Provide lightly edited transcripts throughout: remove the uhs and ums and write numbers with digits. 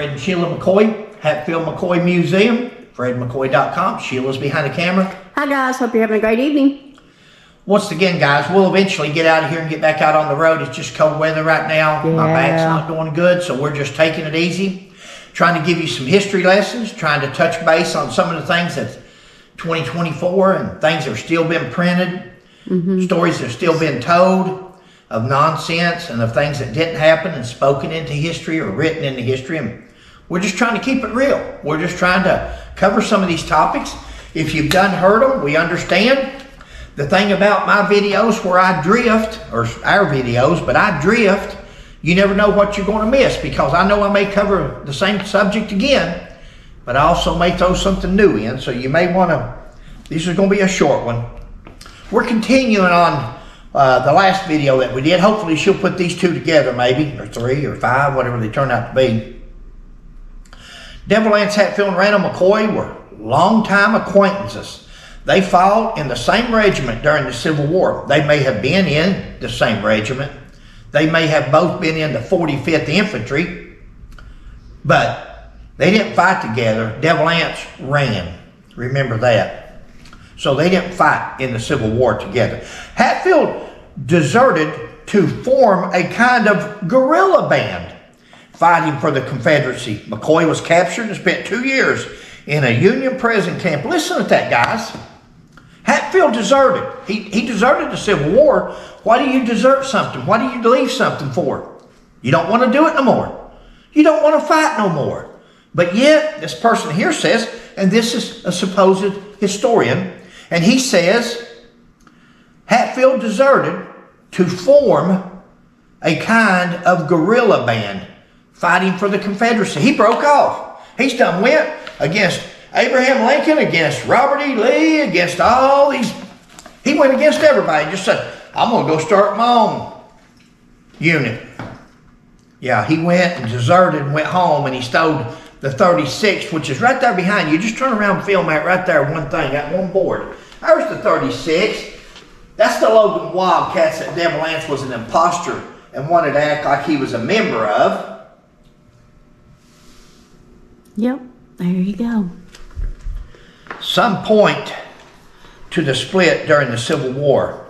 Fred and Sheila McCoy, Hatfield McCoy Museum, fredmccoy.com. Sheila's behind the camera. Hi guys, hope you're having a great evening. Once again, guys, we'll eventually get out of here and get back out on the road. It's just cold weather right now. Yeah. My back's not doing good, so we're just taking it easy. Trying to give you some history lessons, trying to touch base on some of the things that's 2024 and things that are still being printed, stories that are still being told of nonsense and of things that didn't happen and spoken into history or written into history. And we're just trying to keep it real. We're just trying to cover some of these topics. If you've done heard them, we understand. The thing about my videos where I drift, or our videos, but I drift, you never know what you're going to miss, because I know I may cover the same subject again, but I also may throw something new in, so you may want to, this is going to be a short one. We're continuing on the last video that we did. Hopefully she'll put these two together maybe, or 3 or 5, whatever they turn out to be. Devil Anse Hatfield and Randall McCoy were longtime acquaintances. They fought in the same regiment during the Civil War. They may have been in the same regiment. They may have both been in the 45th Infantry, but they didn't fight together. Devil Anse ran. Remember that. So they didn't fight in the Civil War together. Hatfield deserted to form a kind of guerrilla band fighting for the Confederacy. McCoy was captured and spent 2 years in a Union prison camp. Listen to that, guys. Hatfield deserted. He deserted the Civil War. Why do you desert something? Why do you leave something for? You don't want to do it no more. You don't want to fight no more. But yet, this person here says, and this is a supposed historian, and he says, Hatfield deserted to form a kind of guerrilla band fighting for the Confederacy. He broke off. He's done went against Abraham Lincoln, against Robert E. Lee, against all these. He went against everybody. Just said, I'm going to go start my own unit. Yeah, he went and deserted and went home, and he stole the 36th, which is right there behind you. Just turn around and film that right there, one thing, that one board. There's the 36th. That's the Logan Wildcats that Devil Anse was an imposter and wanted to act like he was a member of. Yep, there you go. Some point to the split during the Civil War.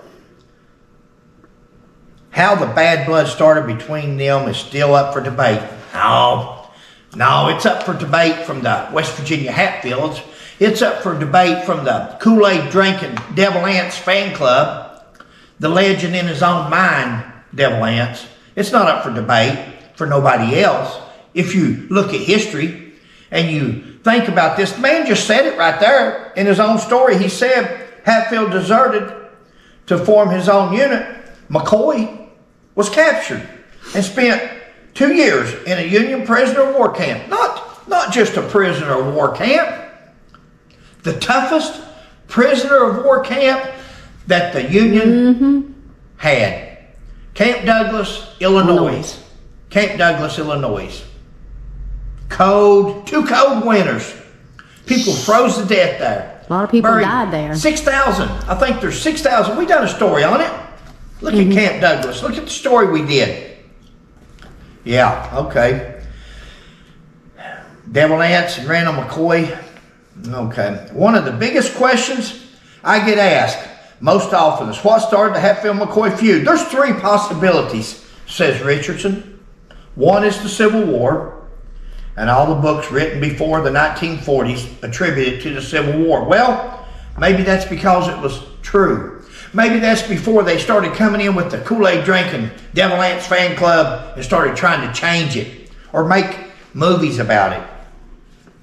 How the bad blood started between them is still up for debate. No, it's up for debate from the West Virginia Hatfields. It's up for debate from the Kool-Aid drinking Devil Anse fan club, the legend in his own mind, Devil Anse. It's not up for debate for nobody else. If you look at history and you think about this, the man just said it right there in his own story. He said Hatfield deserted to form his own unit. McCoy was captured and spent 2 years in a Union prisoner of war camp. Not just a prisoner of war camp. The toughest prisoner of war camp that the Union had. Camp Douglas, Illinois. Camp Douglas, Illinois. Cold, 2 cold winters. People froze to death there. A lot of people died there. 6,000. I think there's 6,000. We done a story on it. Look at Camp Douglas. Look at the story we did. Yeah, okay. Devil Anse and Randall McCoy. Okay. One of the biggest questions I get asked most often is, what started the Hatfield-McCoy feud? There's 3 possibilities, says Richardson. One is the Civil War, and all the books written before the 1940s attributed to the Civil War. Well, maybe that's because it was true. Maybe that's before they started coming in with the Kool-Aid drinking Devil Anse fan club and started trying to change it or make movies about it.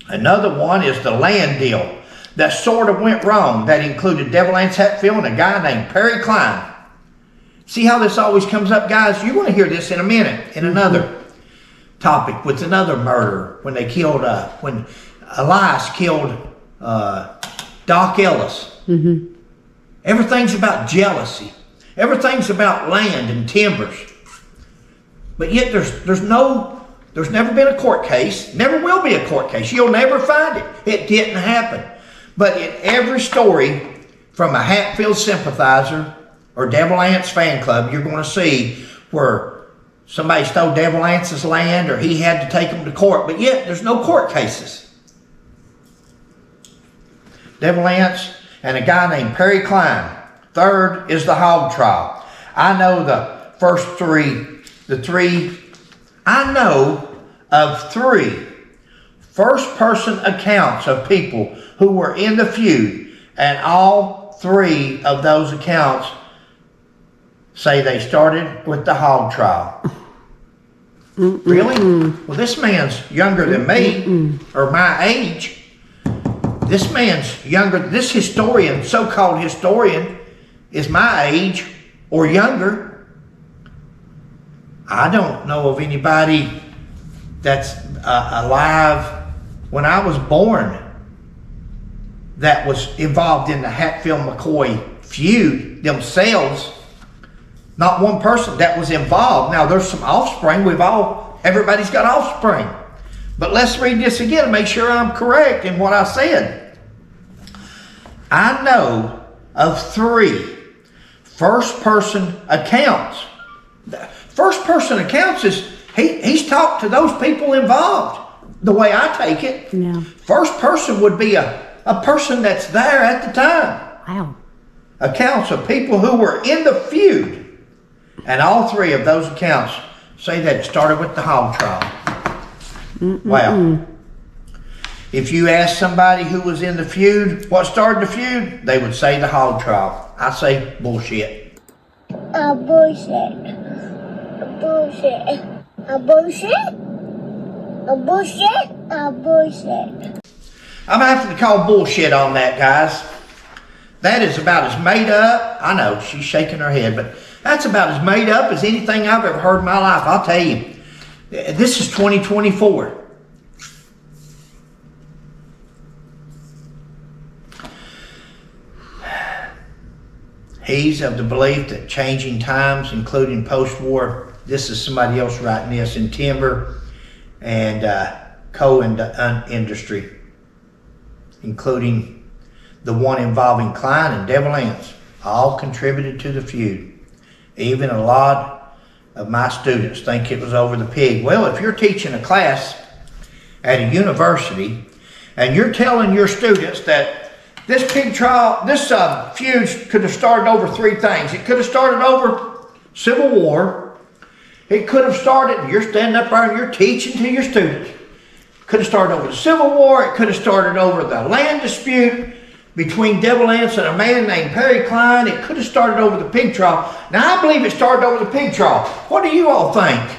Another one is the land deal that sort of went wrong. That included Devil Anse Hatfield and a guy named Perry Klein. See how this always comes up, guys? You're going to hear this in a minute in another topic with another murder when they killed, when Elias killed Doc Ellis. Everything's about jealousy. Everything's about land and timbers. But yet there's never been a court case. Never will be a court case. You'll never find it. It didn't happen. But in every story from a Hatfield sympathizer or Devil Anse fan club, you're going to see where somebody stole Devil Anse's land or he had to take them to court, but yet there's no court cases. Devil Anse and a guy named Perry Klein. Third is the hog trial. I know the first three. I know of 3 first-person accounts of people who were in the feud, and all 3 of those accounts say they started with the hog trial. Really? Well, this man's younger than me, or my age. This man's younger. This historian, so-called historian, is my age or younger. I don't know of anybody that's alive when I was born that was involved in the Hatfield-McCoy feud themselves. Not one person that was involved. Now, there's some offspring. Everybody's got offspring. But let's read this again and make sure I'm correct in what I said. I know of 3 first-person accounts. First-person accounts is he's talked to those people involved, the way I take it. Yeah. First person would be a person that's there at the time. Wow. Accounts of people who were in the feud. And all 3 of those accounts say that it started with the hog trial. Wow. If you ask somebody who was in the feud, what started the feud, they would say the hog trial. I say bullshit. Bullshit. Bullshit. Bullshit. Bullshit. Bullshit. I'm going to have to call bullshit on that, guys. That is about as made up. I know, she's shaking her head, but that's about as made up as anything I've ever heard in my life. I'll tell you, this is 2024. He's of the belief that changing times, including post-war, this is somebody else writing this, in timber and coal industry, including the one involving Klein and Devil Anse, all contributed to the feud. Even a lot of my students think it was over the pig. Well, if you're teaching a class at a university and you're telling your students that this pig trial, this feud could have started over 3 things. It could have started over Civil War. It could have started, you're standing up there and you're teaching to your students. It could have started over the Civil War. It could have started over the land dispute between Devil Anse and a man named Perry Klein. It could have started over the pig trial. Now, I believe it started over the pig trial. What do you all think?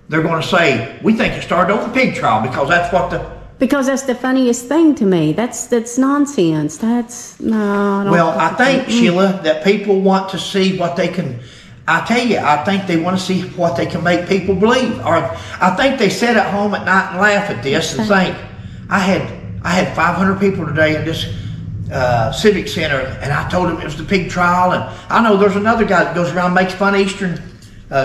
They're going to say, we think it started over the pig trial because that's what Because that's the funniest thing to me. That's nonsense. That's, no, I don't. Well, I think, Sheila, that people want to see what they can, I tell you, I think they want to see what they can make people believe. Or I think they sit at home at night and laugh at this and think, I had 500 people today in this civic center, and I told them it was the pig trial. And I know there's another guy that goes around and makes fun of Eastern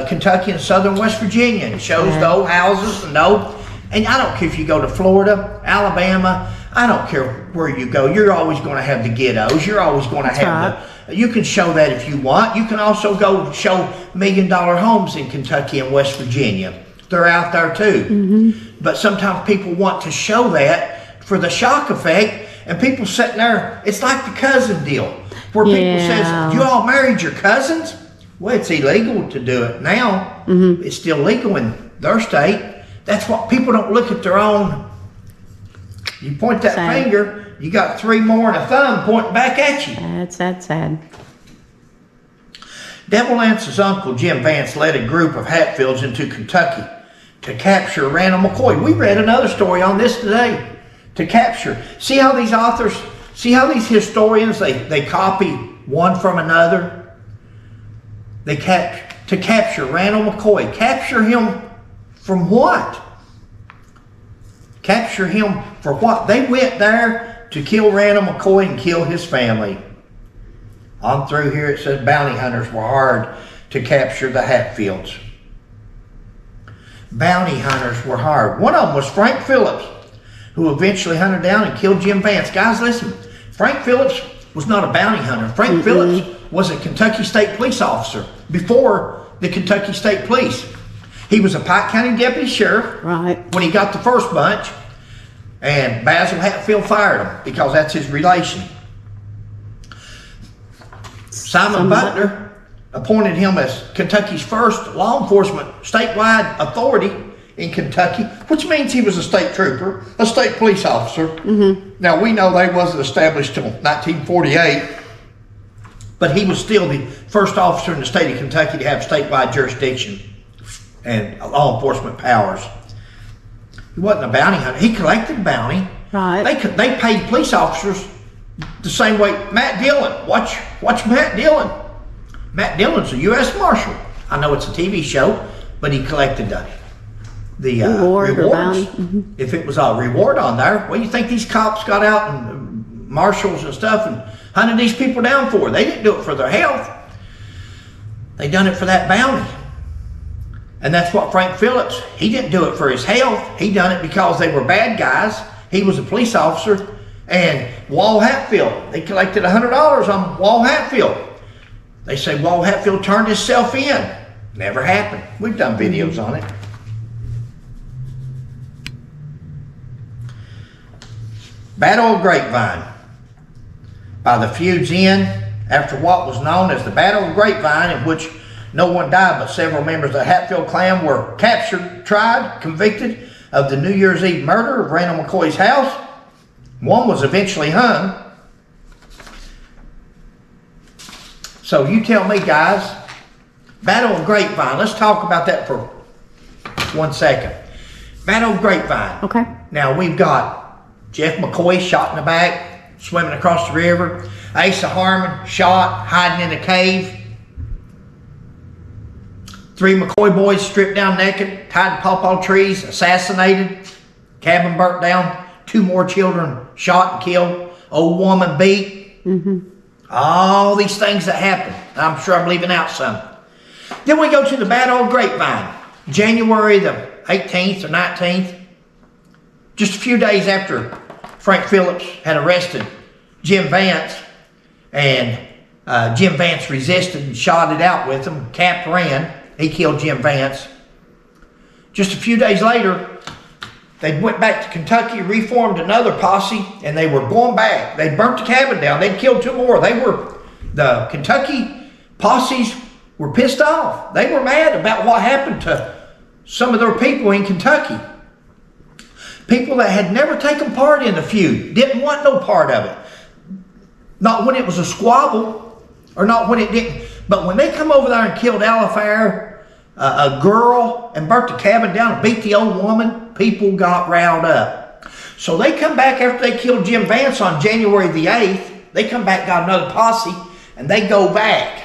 Kentucky and Southern West Virginia and shows the old houses and the old. And I don't care if you go to Florida, Alabama, I don't care where you go. You're always going to have the ghettos. You're always going to have you can show that if you want. You can also go show $1 million homes in Kentucky and West Virginia. They're out there too. But sometimes people want to show that for the shock effect, and people sitting there, it's like the cousin deal, where people says, you all married your cousins? Well, it's illegal to do it now. It's still legal in their state. That's what people don't look at their own. You point that finger, you got 3 more and a thumb pointing back at you. That's sad. Devil Anse's uncle, Jim Vance, led a group of Hatfields into Kentucky to capture Randall McCoy. We read another story on this today. To capture. See how these authors, see how these historians, they copy one from another? To capture Randall McCoy. Capture him from what? Capture him for what? They went there to kill Randall McCoy and kill his family. On through here it says bounty hunters were hired to capture the Hatfields. Bounty hunters were hired. One of them was Frank Phillips, who eventually hunted down and killed Jim Vance. Guys, listen, Frank Phillips was not a bounty hunter. Frank Phillips was a Kentucky State police officer before the Kentucky State Police. He was a Pike County deputy sheriff Right. when he got the first bunch, and Basil Hatfield fired him because that's his relation. Simon Butler appointed him as Kentucky's first law enforcement statewide authority in Kentucky, which means he was a state trooper, a state police officer. Now, we know they wasn't established till 1948, but he was still the first officer in the state of Kentucky to have statewide jurisdiction and law enforcement powers. He wasn't a bounty hunter. He collected bounty. Right. They paid police officers the same way. Matt Dillon. Watch Matt Dillon. Matt Dillon's a U.S. Marshal. I know it's a TV show, but he collected the Reward or rewards. bounty. If it was a reward on there, what do you think these cops got out and marshals and stuff and hunted these people down for? They didn't do it for their health. They done it for that bounty. And that's what Frank Phillips, he didn't do it for his health. He done it because they were bad guys. He was a police officer. And Wall Hatfield, they collected $100 on Wall Hatfield. They say Wall Hatfield turned himself in. Never happened. We've done videos on it. Battle of Grapevine. By the Feud's end, after what was known as the Battle of Grapevine, in which no one died but several members of the Hatfield clan were captured, tried, convicted of the New Year's Eve murder of Randall McCoy's house. One was eventually hung. So you tell me, guys, Battle of Grapevine, let's talk about that for 1 second. Battle of Grapevine. Okay. Now we've got Jeff McCoy shot in the back, swimming across the river. Asa Harmon shot, hiding in a cave. 3 McCoy boys stripped down naked, tied to pawpaw trees, assassinated, cabin burnt down, 2 more children shot and killed, old woman beat. All these things that happened. I'm sure I'm leaving out some. Then we go to the Battle of Grapevine, January the 18th or 19th, just a few days after Frank Phillips had arrested Jim Vance, and Jim Vance resisted and shot it out with him. Cap ran. He killed Jim Vance. Just a few days later, they went back to Kentucky, reformed another posse, and they were going back. They burnt the cabin down. They'd killed 2 more. The Kentucky posses were pissed off. They were mad about what happened to some of their people in Kentucky. People that had never taken part in the feud, didn't want no part of it. Not when it was a squabble, or not when it didn't. But when they come over there and killed Alifair, a girl, and burnt the cabin down and beat the old woman, people got riled up. So they come back after they killed Jim Vance on January the 8th. They come back, got another posse, and they go back.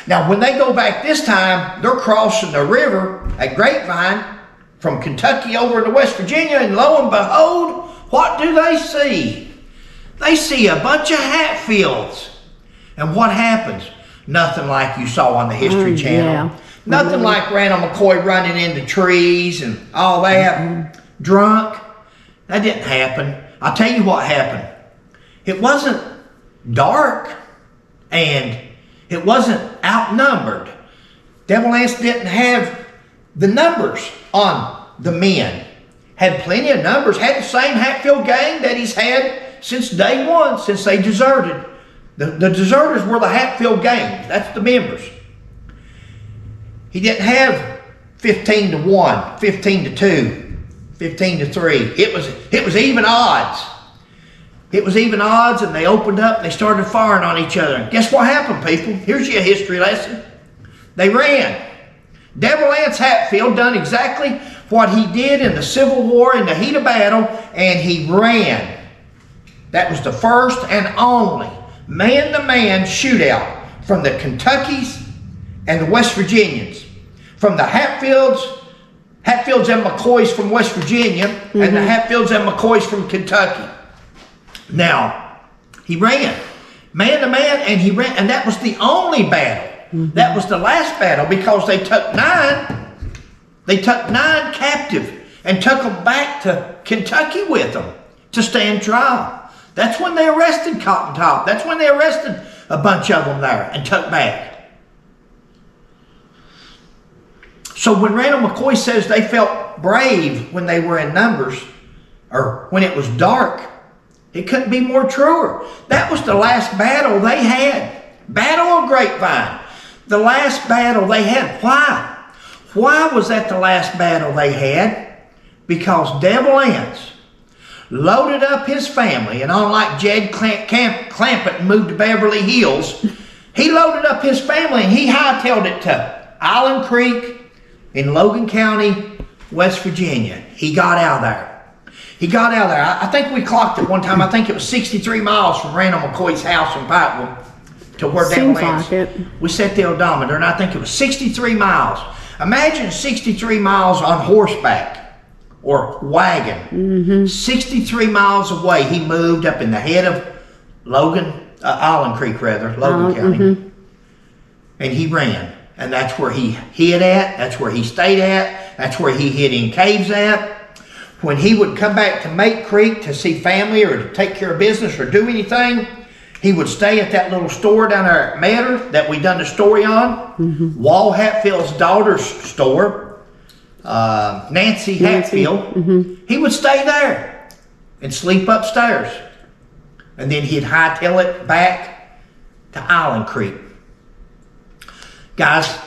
Now, when they go back this time, they're crossing the river at Grapevine from Kentucky over into West Virginia, and lo and behold, what do they see? They see a bunch of Hatfields. And what happens? Nothing like you saw on the History Channel. Yeah. Nothing like Randall McCoy running into trees and all that. Drunk. That didn't happen. I'll tell you what happened. It wasn't dark, and it wasn't outnumbered. Devil Anse didn't have the numbers on the men. Had plenty of numbers. Had the same Hatfield gang that he's had since day one, since they deserted. The deserters were the Hatfield gang. That's the members. He didn't have 15 to 1, 15 to 2, 15 to 3. It was even odds. It was even odds, and they opened up and they started firing on each other. And guess what happened, people? Here's your history lesson. They ran. Devil Anse Hatfield done exactly what he did in the Civil War in the heat of battle, and he ran. That was the first and only man-to-man shootout from the Kentuckys and the West Virginians. From the Hatfields and McCoys from West Virginia, and the Hatfields and McCoys from Kentucky. Now, he ran man-to-man, and he ran, and that was the only battle. That was the last battle, because they took 9. They took 9 captive and took them back to Kentucky with them to stand trial. That's when they arrested Cotton Top. That's when they arrested a bunch of them there and took back. So when Randall McCoy says they felt brave when they were in numbers, or when it was dark, it couldn't be more truer. That was the last battle they had. Battle of Grapevine. The last battle they had. Why? Why was that the last battle they had? Because Devil Anse loaded up his family, and unlike Jed Clampett moved to Beverly Hills, he loaded up his family and he hightailed it to Island Creek in Logan County, West Virginia. He got out of there. He got out of there. I think we clocked it one time. I think it was 63 miles from Randall McCoy's house in Pikeville to where Devil Anse. Seems like it. We set the odometer, and I think it was 63 miles. Imagine 63 miles on horseback or wagon. 63 miles away, he moved up in the head of Island Creek, Logan County. And he ran. And that's where he hid at. That's where he stayed at. That's where he hid in caves at. When he would come back to Mate Creek to see family or to take care of business or do anything, he would stay at that little store down there at Matter that we done the story on. Wall Hatfield's daughter's store, Nancy Hatfield. He would stay there and sleep upstairs. And then he'd hightail it back to Island Creek. Guys,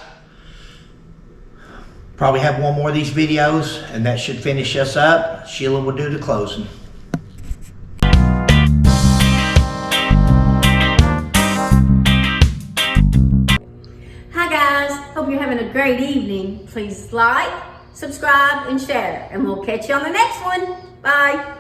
probably have one more of these videos, and that should finish us up. Sheila will do the closing. Hi guys, hope you're having a great evening. Please like, subscribe, and share, and we'll catch you on the next one. Bye.